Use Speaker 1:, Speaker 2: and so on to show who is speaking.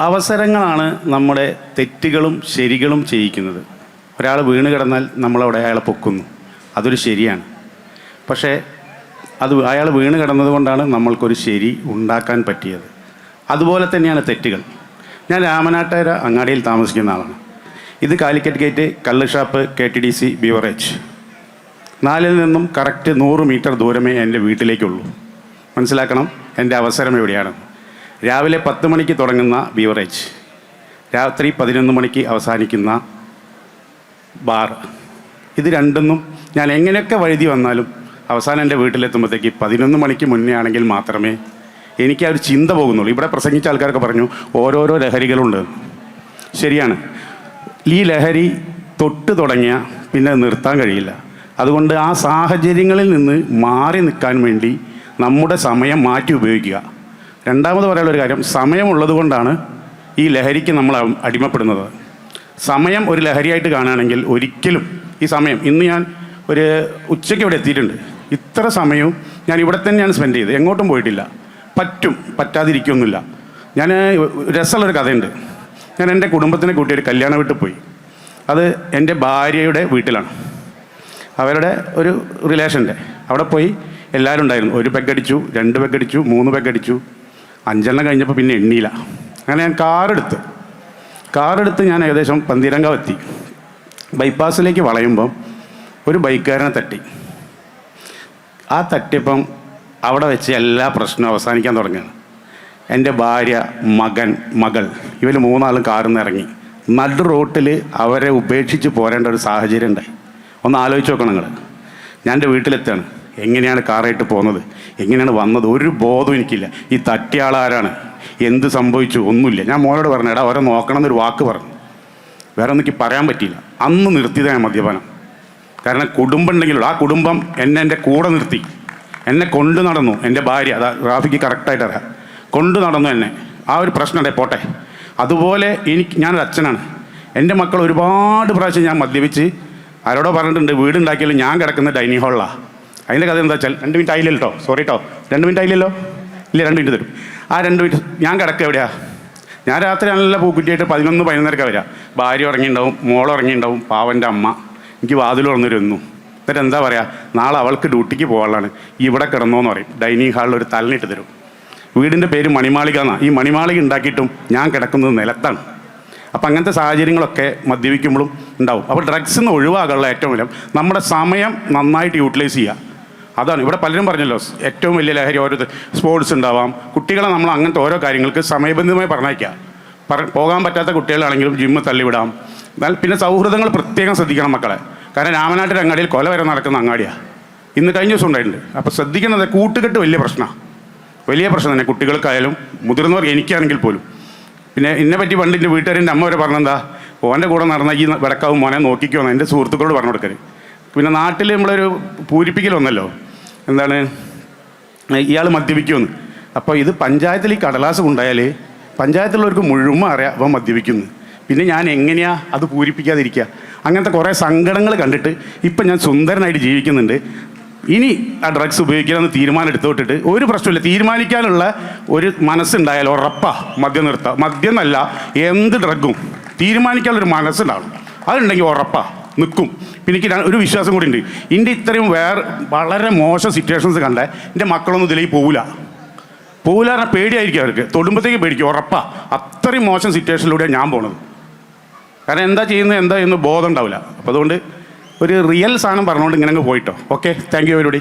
Speaker 1: അവസരങ്ങളാണ് നമ്മുടെ തെറ്റുകളും ശരികളും ചെയ്യിക്കുന്നത്. ഒരാൾ വീണ് കിടന്നാൽ നമ്മളവിടെ അയാളെ പൊക്കുന്നു, അതൊരു ശരിയാണ്. പക്ഷേ അയാൾ വീണ് കിടന്നത് കൊണ്ടാണ് നമ്മൾക്കൊരു ശരി ഉണ്ടാക്കാൻ പറ്റിയത്. അതുപോലെ തന്നെയാണ് തെറ്റുകൾ. ഞാൻ രാമനാട്ടുകര അങ്ങാടിയിൽ താമസിക്കുന്ന ആളാണ്. ഇത് കാലിക്കറ്റ് ഗേറ്റ് കള്ള് ഷാപ്പ് KTDC ബീവറേജ് 4-ൽ നിന്നും കറക്റ്റ് 100 മീറ്റർ ദൂരമേ എൻ്റെ വീട്ടിലേക്കുള്ളൂ. മനസ്സിലാക്കണം എൻ്റെ അവസരം എവിടെയാണ്. രാവിലെ 10 മണിക്ക് തുടങ്ങുന്ന ബീവറേജ്, രാത്രി 11 മണിക്ക് അവസാനിക്കുന്ന ബാർ. ഇത് രണ്ടൊന്നും ഞാൻ എങ്ങനെയൊക്കെ വഴുതി വന്നാലും അവസാനം എൻ്റെ വീട്ടിലെത്തുമ്പോഴത്തേക്ക് 11 മണിക്ക് മുന്നേ ആണെങ്കിൽ മാത്രമേ എനിക്ക് ആ ഒരു ചിന്ത പോകുന്നുള്ളൂ. ഇവിടെ പ്രസംഗിച്ച ആൾക്കാരൊക്കെ പറഞ്ഞു ഓരോരോ ലഹരികളുണ്ട്. ശരിയാണ്, ഈ ലഹരി തൊട്ട് തുടങ്ങിയ പിന്നെ നിർത്താൻ കഴിയില്ല. അതുകൊണ്ട് ആ സാഹചര്യങ്ങളിൽ നിന്ന് മാറി നിൽക്കാൻ വേണ്ടി നമ്മുടെ സമയം മാറ്റി ഉപയോഗിക്കുക. രണ്ടാമത് പറയാനുള്ളൊരു കാര്യം, സമയമുള്ളത് കൊണ്ടാണ് ഈ ലഹരിക്ക് നമ്മൾ അടിമപ്പെടുന്നത്. സമയം ഒരു ലഹരിയായിട്ട് കാണുകയാണെങ്കിൽ ഒരിക്കലും ഈ സമയം, ഇന്ന് ഞാൻ ഒരു ഉച്ചയ്ക്ക് ഇവിടെ എത്തിയിട്ടുണ്ട്, ഇത്ര സമയവും ഞാൻ ഇവിടെ തന്നെയാണ് സ്പെൻഡ് ചെയ്തത്, എങ്ങോട്ടും പോയിട്ടില്ല. പറ്റാതിരിക്കൊന്നുമില്ല. ഞാൻ രസമുള്ളൊരു കഥയുണ്ട്. ഞാൻ എൻ്റെ കുടുംബത്തിനെ കൂട്ടി ഒരു കല്യാണ വീട്ടിൽ പോയി. അത് എൻ്റെ ഭാര്യയുടെ വീട്ടിലാണ്, അവരുടെ ഒരു റിലേഷൻ്റെ. അവിടെ പോയി എല്ലാവരും ഉണ്ടായിരുന്നു. 1 പെഗ് അടിച്ചു, 2 പെഗ് അടിച്ചു, 3 പെഗ് അടിച്ചു, 5 കഴിഞ്ഞപ്പോൾ പിന്നെ എണ്ണിയില്ല. അങ്ങനെ ഞാൻ കാറെടുത്ത് ഞാൻ ഏകദേശം പന്തീരങ്കാവ് എത്തി. ബൈപ്പാസിലേക്ക് വളയുമ്പം ഒരു ബൈക്കുകാരനെ തട്ടി. ആ തട്ടിയപ്പം അവിടെ വെച്ച് എല്ലാ പ്രശ്നവും അവസാനിക്കാൻ തുടങ്ങുകയാണ്. എൻ്റെ ഭാര്യ, മകൾ ഇവർ 3 ആളും കാറിൽ നിന്ന് ഇറങ്ങി. നടു റോട്ടിൽ അവരെ ഉപേക്ഷിച്ച് പോരേണ്ട ഒരു സാഹചര്യം ഉണ്ടായി. ഒന്ന് ആലോചിച്ച് നോക്കണം നിങ്ങൾ. ഞാൻ എൻ്റെ വീട്ടിലെത്താണ്, എങ്ങനെയാണ് കാറായിട്ട് പോകുന്നത്, എങ്ങനെയാണ് വന്നത്, ഒരു ബോധവും എനിക്കില്ല. ഈ തട്ടിയ ആളാരാണ്, എന്ത് സംഭവിച്ചു, ഒന്നുമില്ല. ഞാൻ മോനോട് പറഞ്ഞു, എടാ അവരെ നോക്കണം എന്നൊരു വാക്ക് പറഞ്ഞു. വേറെ ഒന്നും എനിക്ക് പറയാൻ പറ്റിയില്ല. അന്ന് നിർത്തിയതാണ് മദ്യപാനം. കാരണം കുടുംബം ഉണ്ടെങ്കിലുള്ള ആ കുടുംബം എൻ്റെ കൂടെ നിർത്തി, എന്നെ കൊണ്ടു നടന്നു. എൻ്റെ ഭാര്യ, അതാ റാഫിക്ക് കറക്റ്റായിട്ട് അറിയാം, കൊണ്ടു നടന്നു എന്നെ. ആ ഒരു പ്രശ്നമുണ്ടേ പോട്ടെ. അതുപോലെ ഞാനൊരു അച്ഛനാണ്. എൻ്റെ മക്കൾ ഒരുപാട് പ്രാവശ്യം ഞാൻ മദ്യപിച്ച് ആരോടോ പറഞ്ഞിട്ടുണ്ട്, വീടുണ്ടാക്കിയാലും ഞാൻ കിടക്കുന്ന ഡൈനിങ് ഹാളിലാണ്. അതിൻ്റെ കഥ എന്താ വെച്ചാൽ, 2 മിനിറ്റ് ആയില്ലല്ലോ കേട്ടോ, സോറി കേട്ടോ, 2 മിനിറ്റ് ആയില്ലല്ലോ, ഇല്ല 2 മിനിറ്റ് തരും. ആ 2 മിനിറ്റ് ഞാൻ കിടക്കുക എവിടെയാണ്? ഞാൻ രാത്രി നല്ല പൂക്കുറ്റിയായിട്ട് 11-11:30 വരാം. ഭാര്യ ഉറങ്ങിയിട്ടുണ്ടാവും, മോൾ ഉറങ്ങിയിട്ടുണ്ടാവും, പാവൻ്റെ അമ്മ എനിക്ക് വാതിൽ തുറന്നിരുന്നു. എന്നിട്ട് എന്താ പറയുക, നാളെ അവൾക്ക് ഡ്യൂട്ടിക്ക് പോകാനുള്ളതാണ്, ഇവിടെ കിടന്നോന്ന് പറയും. ഡൈനിങ് ഹാളിൽ ഒരു തലനിട്ട് തരും. വീടിൻ്റെ പേര് മണിമാളിക എന്നാണ്. ഈ മണിമാളിക ഉണ്ടാക്കിയിട്ടും ഞാൻ കിടക്കുന്നത് നിലത്താണ്. അപ്പം അങ്ങനത്തെ സാഹചര്യങ്ങളൊക്കെ മദ്യപിക്കുമ്പോഴും ഉണ്ടാവും. അപ്പോൾ ഡ്രഗ്സിൽ നിന്ന് ഒഴിവാകാനുള്ള ഏറ്റവും വലിയ നമ്മുടെ സമയം നന്നായിട്ട് യൂട്ടിലൈസ് ചെയ്യുക. അതാണ് ഇവിടെ പലരും പറഞ്ഞല്ലോ, ഏറ്റവും വലിയ ലഹരി ഓരോ സ്പോർട്സ് ഉണ്ടാവാം. കുട്ടികളെ നമ്മൾ അങ്ങനത്തെ ഓരോ കാര്യങ്ങൾക്ക് സമയബന്ധിതമായി പറഞ്ഞയക്കുക. പോകാൻ പറ്റാത്ത കുട്ടികളാണെങ്കിലും ജിമ്മ് തള്ളിവിടാം. എന്നാൽ പിന്നെ സൗഹൃദങ്ങൾ പ്രത്യേകം ശ്രദ്ധിക്കണം മക്കളെ. കാരണം രാമനാട്ടുകര അങ്ങാടിയിൽ കൊല വരെ നടക്കുന്ന അങ്ങാടിയാണ്. ഇന്ന് കഴിഞ്ഞ ദിവസം ഉണ്ടായിട്ടുണ്ട്. അപ്പോൾ ശ്രദ്ധിക്കുന്നത്, കൂട്ടുകെട്ട് വലിയ പ്രശ്നം തന്നെ, കുട്ടികൾക്കായാലും മുതിർന്നവർക്ക്, എനിക്കാണെങ്കിൽ പോലും. പിന്നെ എന്നെ പറ്റി പണ്ട് എൻ്റെ വീട്ടുകാരെൻ്റെ അമ്മ വരെ പറഞ്ഞെന്താ, ഓൻ്റെ കൂടെ നടന്ന ഈ വിടക്കാവും മോനെ നോക്കിക്കോന്ന് എൻ്റെ സുഹൃത്തുക്കളോട് പറഞ്ഞു കൊടുക്കരുത്. പിന്നെ നാട്ടിൽ നമ്മളൊരു പൂരിപ്പിക്കൽ വന്നല്ലോ, എന്താണ്, ഇയാൾ മദ്യപിക്കുമെന്ന്. അപ്പോൾ ഇത് പഞ്ചായത്തിൽ ഈ കടലാസ് കൊണ്ടായാൽ പഞ്ചായത്തിലുള്ളവർക്ക് മുഴുവൻ അറിയാം അവൻ മദ്യപിക്കുന്നു. പിന്നെ ഞാൻ എങ്ങനെയാണ് അത് പൂരിപ്പിക്കാതിരിക്കുക? അങ്ങനത്തെ കുറേ സങ്കടങ്ങൾ കണ്ടിട്ട് ഇപ്പം ഞാൻ സുന്ദരനായിട്ട് ജീവിക്കുന്നുണ്ട്. ഇനി ആ ഡ്രഗ്സ് ഉപയോഗിക്കാമെന്ന് തീരുമാനം എടുത്തോട്ടിട്ട് ഒരു പ്രശ്നമില്ല. തീരുമാനിക്കാനുള്ള ഒരു മനസ്സുണ്ടായാൽ ഉറപ്പാ മദ്യം നിർത്താം. മദ്യം എന്നല്ല, എന്ത് ഡ്രഗും തീരുമാനിക്കാനുള്ളൊരു മനസ്സുണ്ടാവും. അതുണ്ടെങ്കിൽ ഉറപ്പാ നിൽക്കും. പിന്നെ എനിക്ക് ഒരു വിശ്വാസം കൂടി ഉണ്ട്, എൻ്റെ ഇത്രയും വളരെ മോശം സിറ്റുവേഷൻസ് കണ്ട എൻ്റെ മക്കളൊന്നും ഇതിലേക്ക് പോവില്ല പറഞ്ഞാൽ പേടിയായിരിക്കും അവർക്ക്. തൊടുമ്പത്തേക്ക് പേടിക്കും, ഉറപ്പാ. അത്രയും മോശം സിറ്റുവേഷനിലൂടെയാണ് ഞാൻ പോണത്. കാരണം എന്താ ചെയ്യുന്നത്, എന്താ എന്ന് ബോധം ഉണ്ടാവില്ല. അപ്പോൾ അതുകൊണ്ട് ഒരു റിയൽ സാധനം പറഞ്ഞുകൊണ്ട് ഇങ്ങനെ അങ്ങ് പോയിട്ടോ. Okay, thank you everybody.